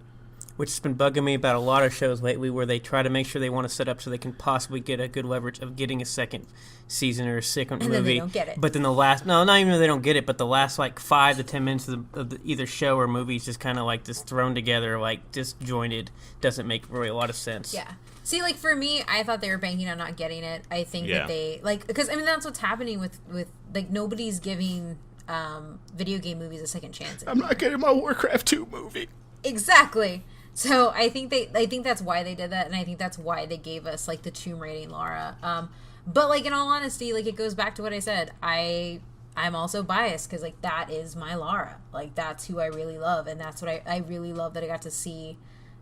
Which has been bugging me about a lot of shows lately, where they try to make sure they want to set up so they can possibly get a good leverage of getting a second season or a second movie. Then they don't get it. But then not even that they don't get it, but the last like 5 to 10 minutes of the either show or movie is just kind of like just thrown together, like disjointed. Doesn't make really a lot of sense. Yeah. See, like, for me, I thought they were banking on not getting it. I think that they, like, because, I mean, that's what's happening with like, nobody's giving video game movies a second chance anymore. I'm not getting my Warcraft 2 movie. Exactly. So I think that's why they did that, and I think that's why they gave us, like, the Tomb Raiding Lara. But, like, in all honesty, like, it goes back to what I said. I'm also biased because, like, that is my Lara. Like, that's who I really love, and that's what I really love that I got to see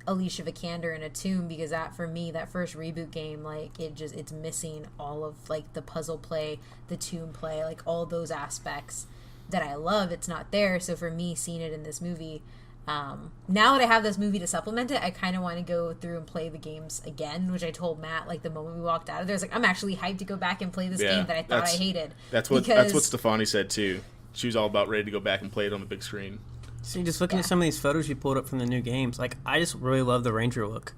Alicia Vikander in a tomb, because that, for me, that first reboot game, like, it's missing all of, like, the puzzle play, the tomb play, like, all those aspects that I love. It's not there. So for me, seeing it in this movie, now that I have this movie to supplement it, I kind of want to go through and play the games again, which I told Matt, like, the moment we walked out of there. I was like, I'm actually hyped to go back and play this game that I thought I hated. That's what Stefani said too. She was all about ready to go back and play it on the big screen. See, just looking at some of these photos you pulled up from the new games, like, I just really love the Ranger look.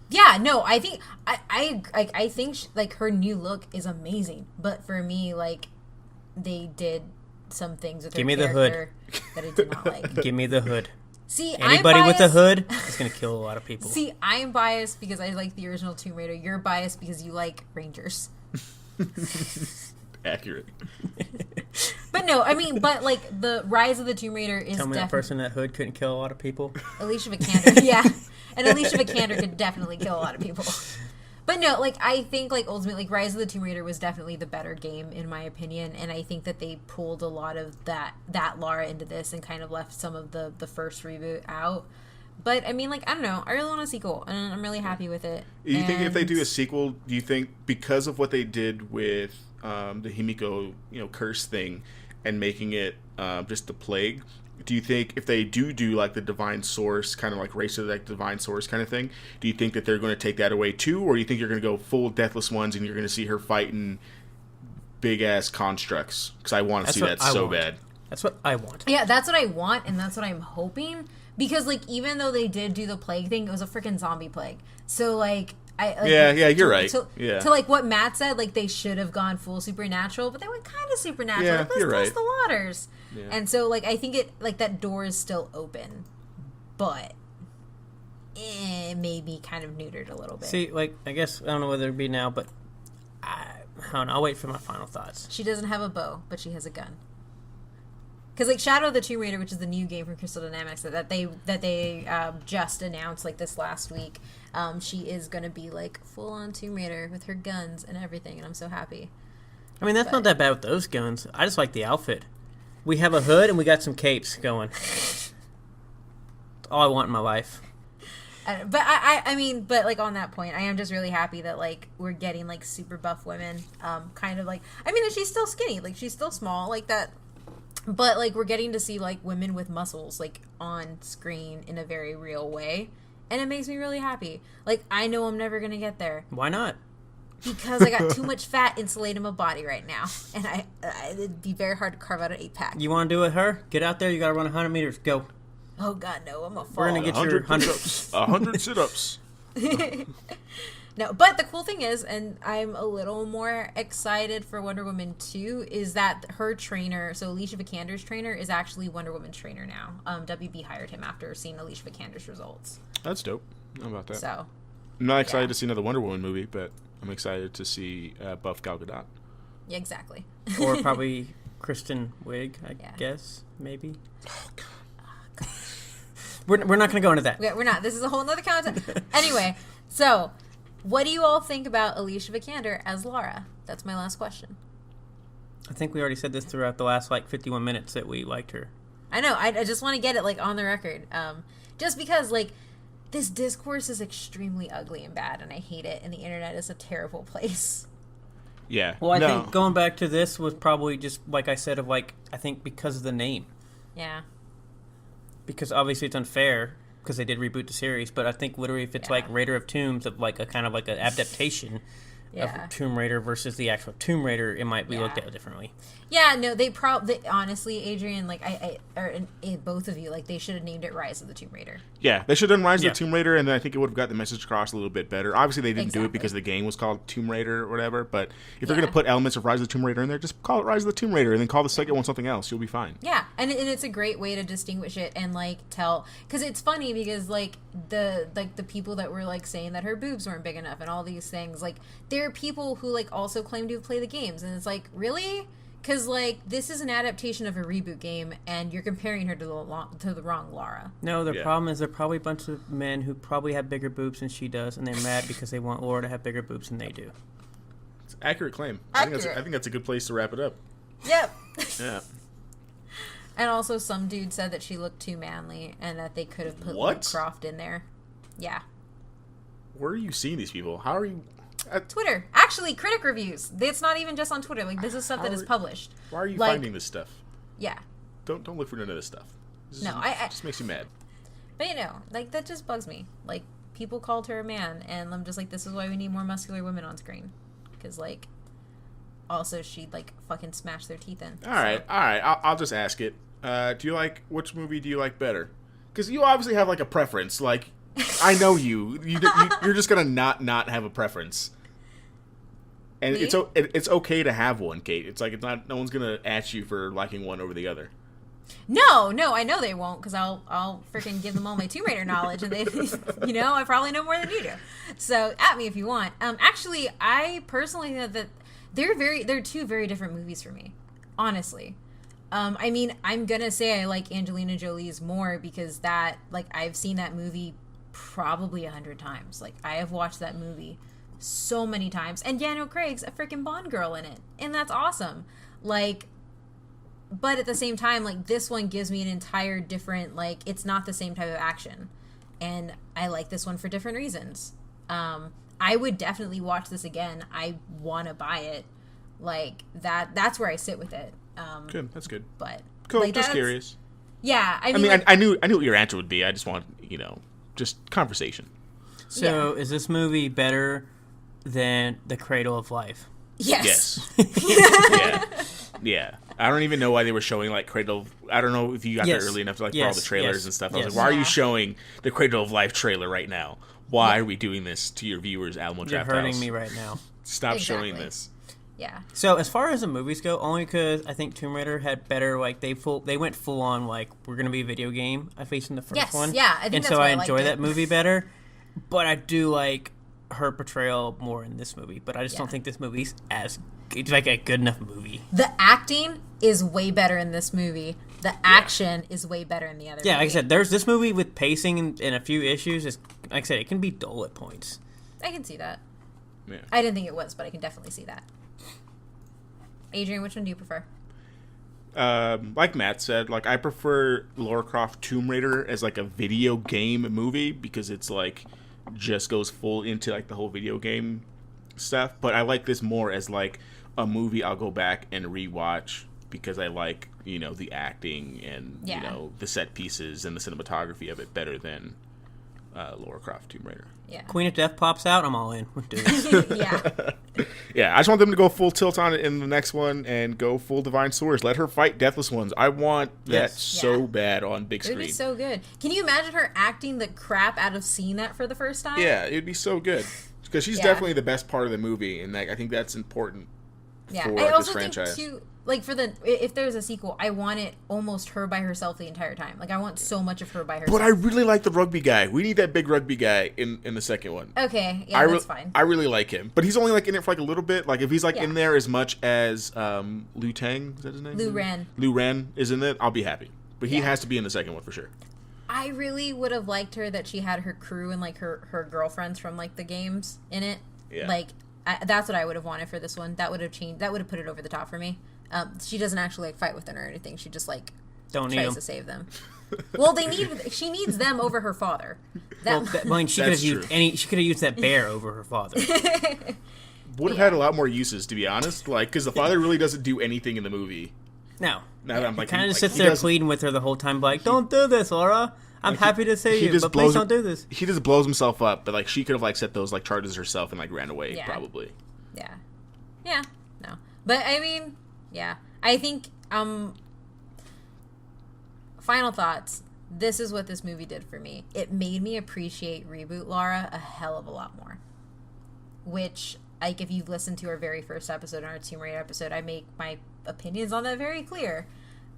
Yeah, no, I think I think like, her new look is amazing, but for me, like, they did some things with her character that I did not like. Give me the hood. See, anybody with a hood is going to kill a lot of people. See, I am biased because I like the original Tomb Raider. You're biased because you like Rangers. Accurate. But no, I mean, but, like, the Rise of the Tomb Raider is Tell me that person in that hood couldn't kill a lot of people. Alicia Vikander, yeah. And Alicia Vikander could definitely kill a lot of people. But no, like, I think, like, ultimately, like, Rise of the Tomb Raider was definitely the better game, in my opinion, and I think that they pulled a lot of that Lara into this and kind of left some of the first reboot out. But I mean, like, I don't know. I really want a sequel, and I'm really happy with it. You think if they do a sequel, do you think because of what they did with the Himiko, curse thing, and making it just the plague, do you think if they do like the divine source, kind of like Race of the divine source kind of thing, do you think that they're going to take that away too, or do you think you're going to go full Deathless Ones and you're going to see her fighting big ass constructs? Because I want to see that so bad. That's what I want. Yeah, that's what I want, and that's what I'm hoping. Because, like, even though they did do the plague thing, it was a freaking zombie plague. So, like, you're right. To like what Matt said, like, they should have gone full supernatural, but they went kind of supernatural. Yeah, like, let's you're test right. the waters. Yeah. And so, like, I think that door is still open, but it may be kind of neutered a little bit. See, like, I guess, I don't know whether it'd be now, but I don't know. I'll wait for my final thoughts. She doesn't have a bow, but she has a gun. Because, like, Shadow of the Tomb Raider, which is the new game from Crystal Dynamics that they just announced, like, this last week, she is going to be, like, full-on Tomb Raider with her guns and everything, and I'm so happy. I mean, that's not that bad with those guns. I just like the outfit. We have a hood and we got some capes going. That's all I want in my life. But I mean, but, like, on that point, I am just really happy that, like, we're getting, like, super buff women, kind of, like, I mean, and she's still skinny, like, she's still small, like, that. But, like, we're getting to see, like, women with muscles, like, on screen in a very real way. And it makes me really happy. Like, I know I'm never going to get there. Why not? Because I got too much fat insulated in my body right now. And it'd be very hard to carve out an 8-pack. You want to do it, her? Get out there. You got to run 100 meters. Go. Oh, God, no. I'm going to fall. We're going to get your 100 sit-ups. 100 sit-ups. No, but the cool thing is, and I'm a little more excited for Wonder Woman 2, is that her trainer, so Alicia Vikander's trainer, is actually Wonder Woman's trainer now. WB hired him after seeing Alicia Vikander's results. That's dope. How about that? So, I'm not excited to see another Wonder Woman movie, but I'm excited to see buff Gal Gadot. Yeah, exactly. Or probably Kristen Wiig, I guess, maybe. Oh, God. We're not going to go into that. Yeah, we're not. This is a whole nother content. Anyway, so... what do you all think about Alicia Vikander as Lara? That's my last question. I think we already said this throughout the last, 51 minutes that we liked her. I know. I just want to get it, on the record. Just because, this discourse is extremely ugly and bad, and I hate it, and the internet is a terrible place. Yeah. Well, I think going back to this was probably just, like I said, I think because of the name. Yeah. Because obviously it's unfair. Because they did reboot the series, but I think literally if it's like Raider of Tombs, of a kind of an adaptation of Tomb Raider versus the actual Tomb Raider, it might be looked at differently. Yeah, no, they probably, honestly, Adrian, both of you, they should have named it Rise of the Tomb Raider. Yeah, they should have done Rise of the Tomb Raider, and then I think it would have got the message across a little bit better. Obviously, they didn't do it because the game was called Tomb Raider or whatever, but if you're going to put elements of Rise of the Tomb Raider in there, just call it Rise of the Tomb Raider, and then call the second one something else. You'll be fine. Yeah, and it's a great way to distinguish it and, tell, because it's funny because, the people that were, saying that her boobs weren't big enough and all these things, there are people who, also claim to play the games, and it's really? Because, this is an adaptation of a reboot game, and you're comparing her to the wrong Lara. No, the problem is there are probably a bunch of men who probably have bigger boobs than she does, and they're mad because they want Laura to have bigger boobs than they do. It's an accurate claim. Accurate. I think that's a good place to wrap it up. Yep. Yeah. And also, some dude said that she looked too manly, and that they could have put Lara Croft in there. Yeah. Where are you seeing these people? How are you... Twitter. Actually, critic reviews. It's not even just on Twitter. This is stuff that is published. Why are you finding this stuff? Yeah. Don't look for none of this stuff. It just makes you mad. But that just bugs me. People called her a man, and I'm just this is why we need more muscular women on screen. Because also she'd fucking smash their teeth in. All right. I'll just ask it. Which movie do you like better? Because you obviously have a preference. I know you. You're just gonna not have a preference. And Me? it's okay to have one, Kate. It's it's not. No one's gonna at you for liking one over the other. No, I know they won't, because I'll freaking give them all my Tomb Raider knowledge, and they, I probably know more than you do. So at me if you want. Actually, I personally think that they're two very different movies for me, honestly. I mean, I'm gonna say I like Angelina Jolie's more because I've seen that movie probably 100 times. I have watched that movie so many times, and Daniel Craig's a freaking Bond girl in it, and that's awesome. But at the same time, this one gives me an entire different, it's not the same type of action. and I like this one for different reasons. I would definitely watch this again. I want to buy it. Like, that's where I sit with it. Good. That's good. But cool. like, Just curious. Yeah. I mean, I knew what your answer would be. I just want, just conversation. So, is this movie better than The Cradle of Life? Yes. Yeah. I don't even know why they were showing, like, Cradle of... I don't know if you got there early enough to, like, for all the trailers and stuff. I was like, why are you showing the Cradle of Life trailer right now? Why are we doing this to your viewers, Alamo Draft House? You're hurting me right now. Stop showing this. Yeah. So, as far as the movies go, only because I think Tomb Raider had better, like, they went full on, like, we're going to be a video game, at least in the first one. Yeah, I think and that's so why I enjoy that it. movie better. But I do like her portrayal more in this movie. But I just don't think this movie's it's like a good enough movie. The acting is way better in this movie. The action is way better in the other movie. Like I said, there's this movie with pacing and a few issues. Like I said, it can be dull at points. I can see that. Yeah. I didn't think it was, but I can definitely see that. Adrian, which one do you prefer? Like Matt said, like, I prefer Lara Croft Tomb Raider as, like, a video game movie because it's, like, just goes full into, like, the whole video game stuff. But I like this more as, like, a movie I'll go back and rewatch because I like, the acting and, the set pieces and the cinematography of it better than Lara Croft Tomb Raider. Yeah. Queen of Death pops out, I'm all in. Let's do this. Yeah, I just want them to go full tilt on it in the next one and go full Divine Swords. Let her fight Deathless Ones. I want that so bad on big screen. It would be so good. Can you imagine her acting the crap out of seeing that for the first time? Yeah, it would be so good. Because she's definitely the best part of the movie, and I think that's important for this franchise. Think too, like, if there's a sequel, I want it almost her by herself the entire time. Like, I want so much of her by herself. But I really like the rugby guy. We need that big rugby guy in the second one. Okay, yeah, that's fine. I really like him. But he's only, like, in it for, like, a little bit. Like, if he's, like, in there as much as Liu Tang, is that his name? Liu Ren. Liu Ren is in it, I'll be happy. But he has to be in the second one for sure. I really would have liked her that she had her crew and, like, her girlfriends from, like, the games in it. Yeah. Like, that's what I would have wanted for this one. That would have changed. That would have put it over the top for me. She doesn't actually, like, fight with them or anything. She just, like, tries to save them. Well, she needs them over her father. She could have used that bear over her father. Would have had a lot more uses, to be honest. Like, because the father really doesn't do anything in the movie. No. Now that I'm like, he kind of just sits there pleading with her the whole time, like, don't do this, Laura. I'm happy to save you, but please don't do this. He just blows himself up, but, like, she could have, like, set those, like, charges herself and, like, ran away, probably. Yeah. Yeah. No. But, I mean, yeah. I think, final thoughts. This is what this movie did for me. It made me appreciate Reboot Lara a hell of a lot more. Which, like, if you've listened to our very first episode, our Tomb Raider episode, I make my opinions on that very clear.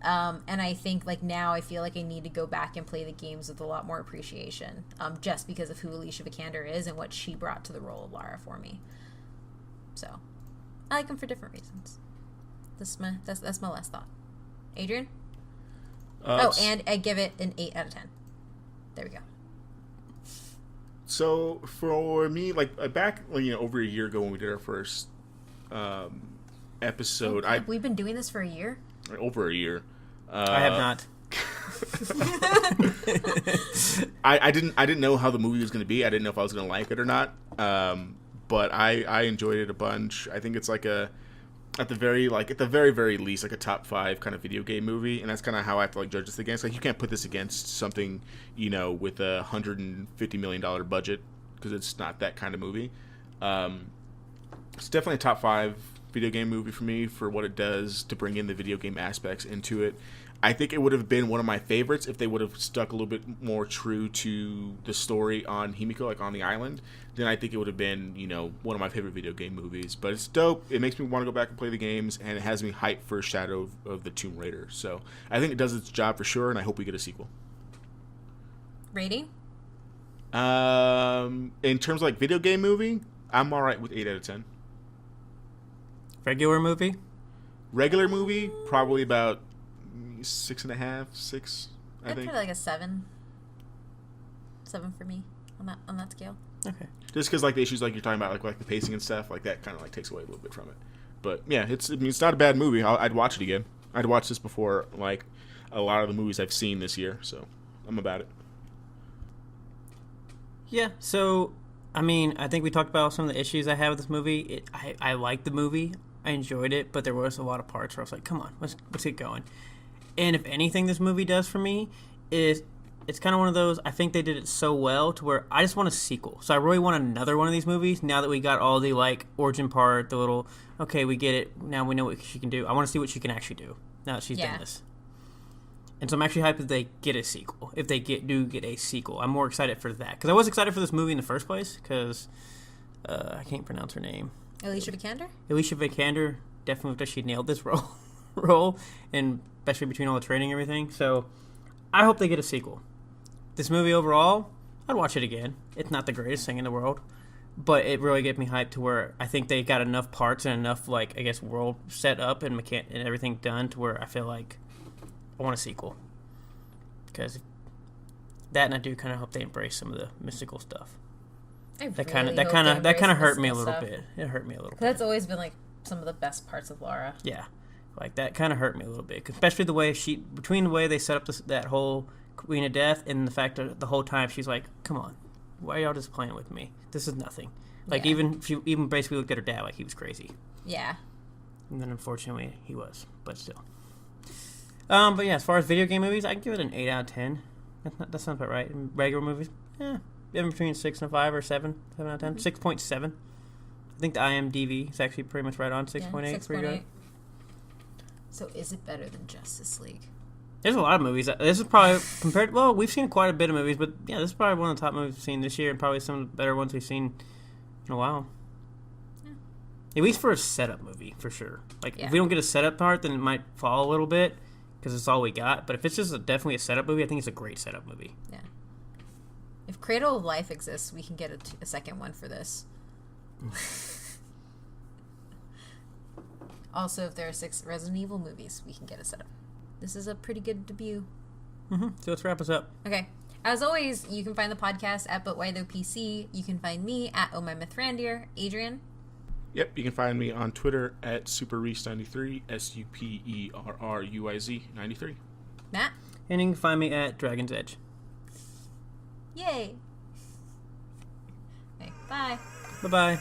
And I think, like, now I feel like I need to go back and play the games with a lot more appreciation, just because of who Alicia Vikander is and what she brought to the role of Lara for me. So, I like them for different reasons. That's my last thought. Adrian? And I give it an 8 out of 10. There we go. So, for me, like, back, over a year ago when we did our first episode... We've been doing this for a year? Over a year. I have not. I didn't know how the movie was going to be. I didn't know if I was going to like it or not. But I enjoyed it a bunch. I think it's like at the very least, like a top 5 kind of video game movie, and that's kind of how I have to, like, judge this against. Like, you can't put this against something, with a $150 million budget, because it's not that kind of movie. It's definitely a top 5 video game movie for me for what it does to bring in the video game aspects into it. I think it would have been one of my favorites if they would have stuck a little bit more true to the story on Himiko, like on the island. Then I think it would have been, one of my favorite video game movies. But it's dope. It makes me want to go back and play the games, and it has me hyped for Shadow of the Tomb Raider. So I think it does its job for sure, and I hope we get a sequel. Rating? In terms of, like, video game movie, I'm all right with 8 out of 10. Regular movie? Regular movie, probably about 6.5, 6. I think. I'd put like a 7. 7 for me on that scale. Okay. Just because, like, the issues like you're talking about, like the pacing and stuff, like that kind of, like, takes away a little bit from it. But yeah, it's not a bad movie. I'd watch it again. I'd watch this before, like, a lot of the movies I've seen this year, so I'm about it. Yeah, so, I mean, I think we talked about some of the issues I have with this movie. I liked the movie. I enjoyed it, but there was a lot of parts where I was like, come on, let's get going. And if anything this movie does for me is it's kind of one of those, I think they did it so well to where I just want a sequel. So I really want another one of these movies now that we got all the, like, origin part, the little, okay, we get it, now we know what she can do. I want to see what she can actually do now that she's done this. And so I'm actually hyped if they get a sequel. If they do get a sequel, I'm more excited for that. Because I was excited for this movie in the first place, because I can't pronounce her name. Alicia Vikander? Alicia Vikander definitely looked like she nailed this role, and especially between all the training and everything. So I hope they get a sequel. This movie overall, I'd watch it again. It's not the greatest thing in the world, but it really gave me hype to where I think they got enough parts and enough, like, I guess, world set up and everything done to where I feel like I want a sequel. Because that, and I do kind of hope they embrace some of the mystical stuff. That kind of hurt me a little bit. It hurt me a little bit. That's always been like some of the best parts of Lara. Yeah, like that kind of hurt me a little bit, especially the way between the way they set up that whole Queen of Death and the fact that the whole time she's like, "Come on, why are y'all just playing with me? This is nothing." Like she basically looked at her dad like he was crazy. Yeah. And then unfortunately he was, but still. But yeah, as far as video game movies, I can give it an 8 out of 10. That sounds about right. And regular movies, in between 6 and a 5 or 7 out of 10. 6.7. I think the IMDb is actually pretty much right on 6.8. 6.8. So is it better than Justice League? There's a lot of movies. This is probably well, we've seen quite a bit of movies, but yeah, this is probably one of the top movies we've seen this year, and probably some of the better ones we've seen in a while. Yeah. At least for a setup movie, for sure. Like, if we don't get a setup part, then it might fall a little bit, because it's all we got. But if it's just definitely a setup movie, I think it's a great setup movie. Yeah. If Cradle of Life exists, we can get a second one for this. Also, if there are 6 Resident Evil movies, we can get a setup. This is a pretty good debut. So let's wrap us up. Okay. As always, you can find the podcast at But Why Though PC. You can find me at Oh My Myth Randier. Adrian? Yep, you can find me on Twitter at SuperRuiz93, SuperRuiz 93. Matt? And you can find me at Dragon's Edge. Yay! Okay, bye. Bye-bye.